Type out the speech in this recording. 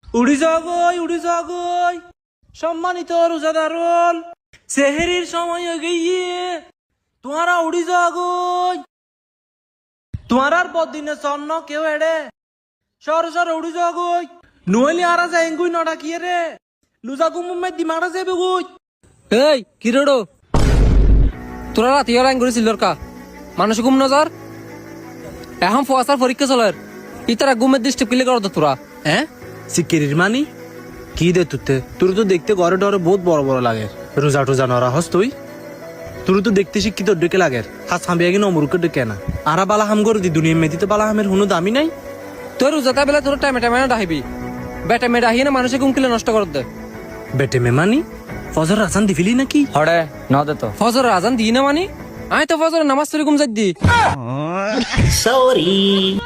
উড়ি যাগই সম্মানিত রোজাদারুল সেহেরির সময় হয়ে গিয়ে তোমারা উড়ি যাগই তোমার আর বদিনে স্বর্ণ কেউ এড়ে সর উড়ি যাগই নইলে আরা যাইগুই নটা কি রে লুজাগু মুম্মে দিমাড়া যাবে গুই এই কি রেডো তোরা রাতি লাইন করেছিল কা মানুষ ঘুম নজর এখন ফসার পরীক্ষা চলার ইতারা ঘুমের ডিস্টার্ব কিলে করতো তোরা হ্যাঁ সিকিরির মানি কি দে তুতে তোর তো দেখতে ঘরে ডরে বহুত বড় বড় লাগে রোজা টোজা নরা হস তুই তোর তো দেখতে শিক্ষিত ডেকে লাগে হাত হামিয়া কি নমরুকে ডেকে না আরা বালা হাম করে দি দুনিয়া মেদিতে বালা হামের হুনো দামি নাই তোর রোজাতা বেলা তোর টাইমে টাইমে না ডাহিবি বেটা মেয়ে ডাহিয়ে না মানুষের ঘুম কিলে নষ্ট করে দে বেটে মে মানি ফজর আসান দিফিলি নাকি হড়ে ন দে তো ফজর আজান দি না মানি আয় তো ফজর নামাজ পড়ে ঘুম যাই দি Sorry.